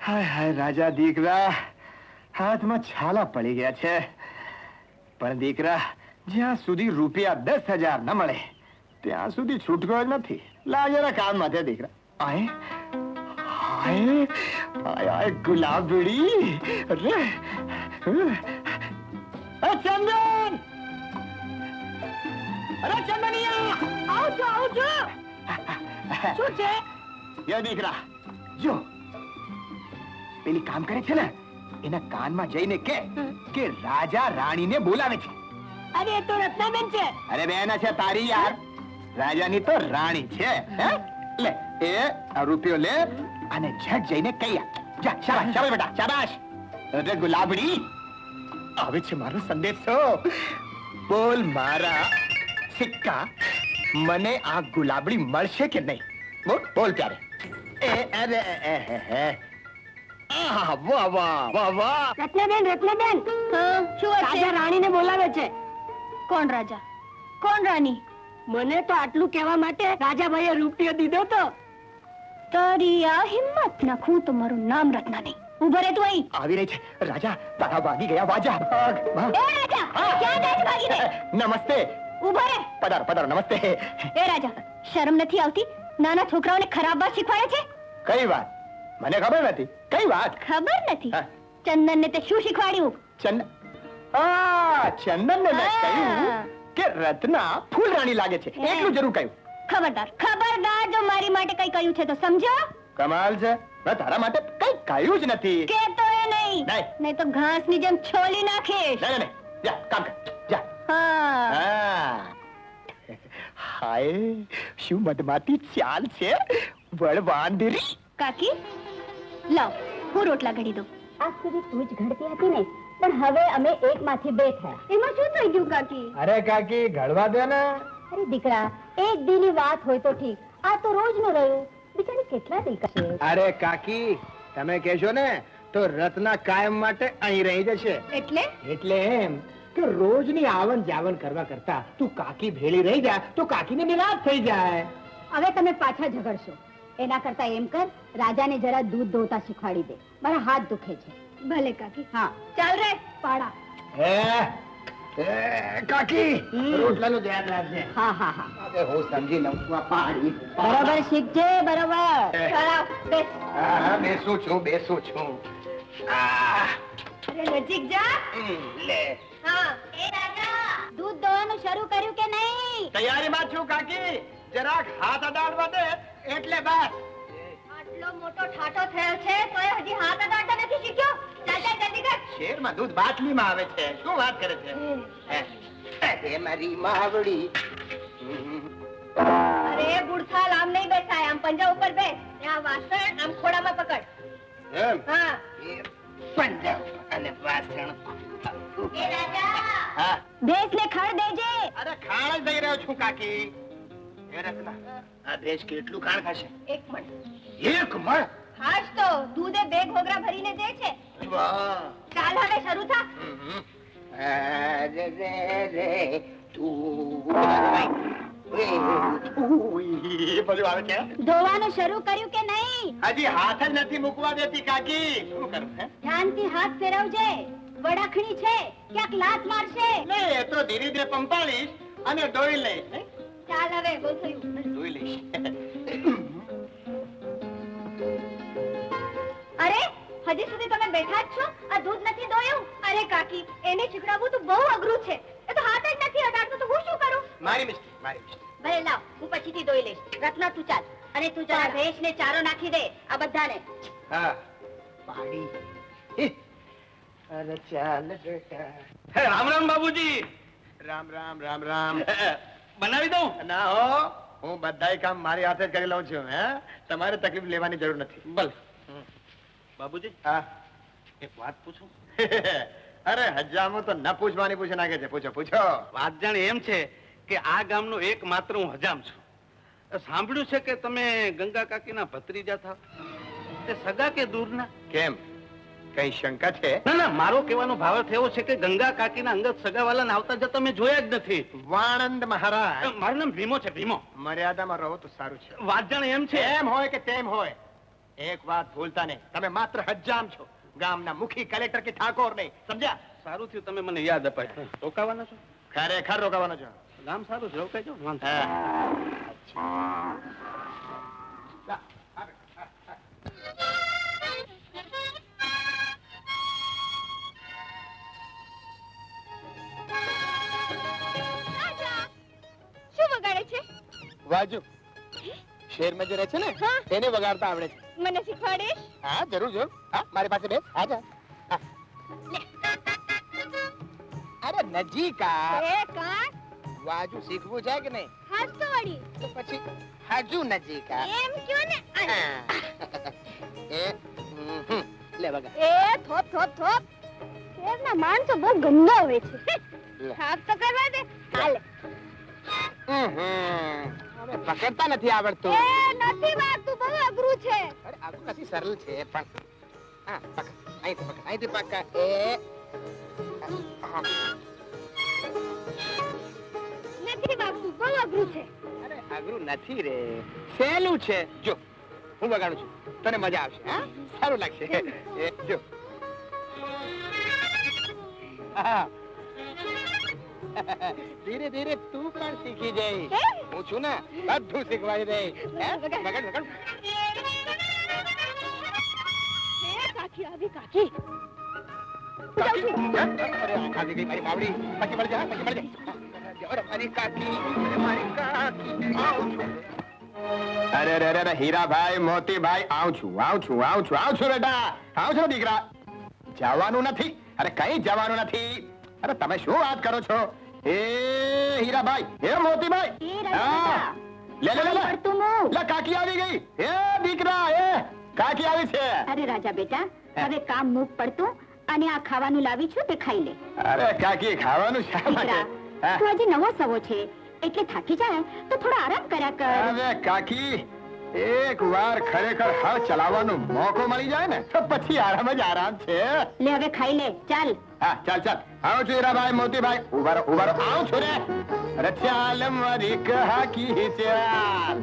હાય હાય રાજા દીકરા, હાથમાં છાલા પડી ગયા છે, પણ દીકરા જ્યાં સુધી રૂપિયા 10,000 ન મળે ત્યાં સુધી છૂટકો જ નથી. લાજરા કામ માટે દીકરા. આય હાય હાય હાય ગુલાબડી, અરે ચંદન, અરે ચંદનિયા, આવજો આવજો. શું છે? યો દીકરા જો, પેલી કામ કરે છે ને એના કાનમાં જઈને કે રાજા રાણીને બોલાવે છે. અરે એ તો રત્નાબેન છે. અરે બેન છે તારી યાર, રાજાની તો રાણી છે. લે એ આ રૂપિયો લે અને ઝટ જઈને કહી આવ. જા, શાબાશ શાબાશ બેટા શાબાશ. અરે ગુલાબડી, આવે છે મારો સંદેશો. બોલ મારા સિક્કા, મને આ ગુલાબડી મળશે કે નહીં? બોલ બોલ ત્યારે. એ અરે વાહ વાહ વાહ વાહ. રત્નાબેન રત્નાબેન, શું રાજા રાણીને બોલાવે છે? કોણ રાજા કોણ રાણી? મને તો આટલું કહેવા માટે રાજાભાઈએ રૂપિયો દીધો તો. તારી આ હિંમત. નાખું તો મારું નામ રત્ના નહીં. ઉભો રે તું અહીં. આવી રહી છે રાજા, તારા ભાગી ગયા વાજા. ભાગ ભાગ. એ રાજા, ક્યાં જાય છે ભાગીને? નમસ્તે. ઉભો રે. પધારો પધારો. નમસ્તે. એ રાજા, શરમ નથી આવતી? નાના છોકરાઓને ખરાબ વાત શીખવાડે છે. કઈ વાત? મને ખબર નથી. કઈ વાત? ખબર નથી? હા. ચંદનને તે શું શીખવાડ્યું? ચંદન ચંદનને મેં કહ્યું કે રત્ના ફૂલ રાણી લાગે છે, એટલું જરૂર કહ્યું. ખબરદાર ખબરદાર, જો મારી માટે કઈ કહ્યું છે તો સમજો. કમાલ છે, મેં તારા માટે કઈ કહ્યું જ નથી. કેતો એ નહીં, નહીં. નહીં તો ઘાસની જેમ છોલી નાખીશ. નહીં નહીં, જા કામ કર જા. હા. હા. હાય શું મધમાતી ચાલ છે વળવાંદરી. કાકી લાવ, હું રોટલા ઘડી દઉં. આજ સુધી તું જ ઘડતી હતી ને, પણ હવે અમે એકમાંથી બે થયા. એમાં શું થઈ ગયું કાકી? અરે કાકી ઘડવા દે ને. અરે દીકરા, એક દીની વાત હોય તો ઠીક, આ તો રોજનું રહ્યું. બિચારી કેટલા દીકરા છે. અરે કાકી તમે કહેશો ને તો રત્ના કાયમ માટે અહીં રહી જશે. એટલે એમ કે રોજની આવન જાવન કરવા કરતા તું કાકી ભેળી રહી જા તો કાકીને નિરાશ થઈ જાય. હવે તમે પાછા ઝઘડશો. એના કરતા એમ કર, રાજાને જરા દૂધ ધોતા શીખવાડી દે. મારા હાથ દુખે છે. ભલે કાકી. હા ચાલ રે પાડા. કાકી રોટલાનું ધ્યાન રાખજે. હા હા હા, હવે હું સમજી લઉં છું. આ પાડી બરાબર શીખજે, બરાબર. ચલાવ, બેસ. હા બેસું છું. અરે નજીક જા. લે હા. એ રાજા, દૂધ દોવાનું શરૂ કર્યું કે નહીં? તૈયારીમાં છું કાકી, જરાક હાથ અડાડવા દે એટલે બસ. આટલો મોટો ઠાઠો થયો છે તોય હજી હાથ અડાડતા નથી શીખ્યો? ચાલ ચાલ જલ્દી કર. શેરમાં દૂધ બાટલીમાં આવે છે, શું વાત કરે છે? એ મારી માવડી. અરે બુડથાલ, આમ નહીં બેસાય, આમ પંજા ઉપર બેસ. આ વાસણ આમ ખોડામાં પકડ. એમ? હા. એ પંજા અને વાસણ. એ રાજા, હા. ભેંસને ખડ દેજે. અરે ખાણ જ દઈ રહ્યો છું કાકી. એ રત્ના, આ ભેંસ કેટલું ખાણ ખાશે? 1 મણ. 1 મણ? હાશ તો દૂધે 2 ઘોઘરા ભરીને દે છે. વાહ. ચાલ હવે શરૂ થા. અરે રે તું બધું આવે છે. ધોવાનું શરૂ કર્યું કે નહીં? હજી હાથ જ નથી મૂકવા દેતી કાકી. શું કરું? ધ્યાનથી હાથ ફેરવજે. વડાખણી છે, ક્યાંક લાત મારશે. નહીં, એ તો ધીરે ધીરે પંપાળીશ અને ધોઈ લઈશ. ચાલ હવે, બહુ થયું. ધોઈ લઈશ. અરે હજી સુધી તમે બેઠા જ છો? આ દૂધ નથી દોયું? અરે કાકી, એને શીખડાવવું તો બહુ અઘરું છે. એ તો હાથ જ નથી અડાડતો, તો હું શું કરું? મારી મિસ્ટેક. ભલે લાવ, હું પછીથી દોઈ લઈશ. રત્ના તું ચાલ, અને તું જરા ભેંસને ચારો નાખી દે આ બધાને. હા પાડી. અરે ચાલ બેટા. રામ રામ બાબુજી. રામ રામ રામ રામ. બનાવી દઉં? ના હો, હું બધાય કામ મારી હાથે જ કરી લઉં છું. તમારે તકલીફ લેવાની જરૂર નથી. ભલે. બાબુજી, હા. એક વાત પૂછું? અરે હજામો તો ન પૂછવાની પૂછે નાખે છે. પૂછો પૂછો. વાત જાણે એમ છે કે આ ગામનો એકમાત્ર હું હજામ છું. સાંભળ્યું છે કે તમે ગંગા કાકીના ભત્રીજા થાવ. તે સગા કે દૂરના? કેમ? કઈ શંકા છે? ના ના, મારો કહેવાનો ભાવાર્થ એવો છે કે ગંગા કાકીના અંગત સગાવાલાને આવતા જતા મેં જોયા જ નથી. વાણંદ મહારાજ, મારું નામ ભીમો છે, ભીમો. મર્યાદામાં રહો તો સારું છે. વાત જાણે એમ છે. એમ હોય કે તેમ હોય, એક વાત ભૂલતા નહીં, તમે માત્ર હજામ છો, ગામના મુખી, કલેક્ટર કે ઠાકોર નહીં, સમજ્યા? સારું થયું તમે મને યાદ અપાય. રોકાવાના છો? ખરેખર રોકાવાનો છો. ગામ સારું છે, રોકાઈ જાઓ. વાંધો હા. શું વગાડે છે? વાજુ શેર મજૂર છે ને, હા. એને વગાડતા આવડે છે. મને શીખવાડીશ? હા, જરૂર જરૂર. હા, મારી પાસે બેસ. આજા. હા. અરે નજીકા, એ કાં વાજુ શીખવું છે કે નહીં? હાથ તો વળી તો પછી હજુ નજીકા. એમ કયો ને. એ લે વગા. એ થોપ થોપ થોપ. શેરના માણસો બહુ ગંદા હોય છે. લે. સાફ તો કરવા દે. હાલે. હવે પકડતા નથી આવડતું. એ નથી વાગતું, બહુ અઘરું છે. અરે આવું નથી, સરળ છે પણ. હા, પકડ. અહીંથી પકડ. એ હા. નથી વાગતું, બહુ અઘરું છે. અરે અઘરું નથી રે, સહેલું છે. જો હું વગાડું છું, તને મજા આવશે. હા, સારું લાગશે. એ જો. હા. ધીરે ધીરે તું પણ શીખી જઈશ. હે? હું છું ને, બધું શીખવાડી દઈશ. હે? વગાડ. વગાડ. એ કાકી આવી, કાકી. કાકી. હે? અરે આવી ગઈ મારી બાવડી. પછી મળી જા, પછી મળી જા. અરે મારી કાકી, અરે મારી કાકી. અરે રે રે હીરાભાઈ, મોતીભાઈ, આવું છું બેટા, આવું છું દીકરા. જવાનું નથી, અરે કઈ જવાનું નથી. અરે તમે શું વાત કરો છો? એ હીરાભાઈ, એ મોતીભાઈ. એ રાજા હા. લે લે લે લે. પડતું મોં. લે કાકી આવી ગઈ. એ દીકરા, એ કાકી આવી છે. અરે રાજા બેટા, હવે કામ મૂક પડતું અને આ ખાવાનું લાવી છું તે ખાઈ લે. અરે કાકી, ખાવાનું શા માટે? દીકરા, હા. તું હજી નવો સવો છે એટલે થાકી જાય તો થોડો આરામ કર્યા કર. હવે કાકી, એક વાર ખરેખર હળ ચલાવવાનો મોકો મળી જાય ને તો પછી આરામ જ આરામ છે. લે હવે ખાઈ લે, ચાલ. હા, ચાલ આવું છું હીરાભાઈ, મોતીભાઈ. ઉભા રહો, આવું છું રે. અરે ચાલ મારી કાકી ચાલ.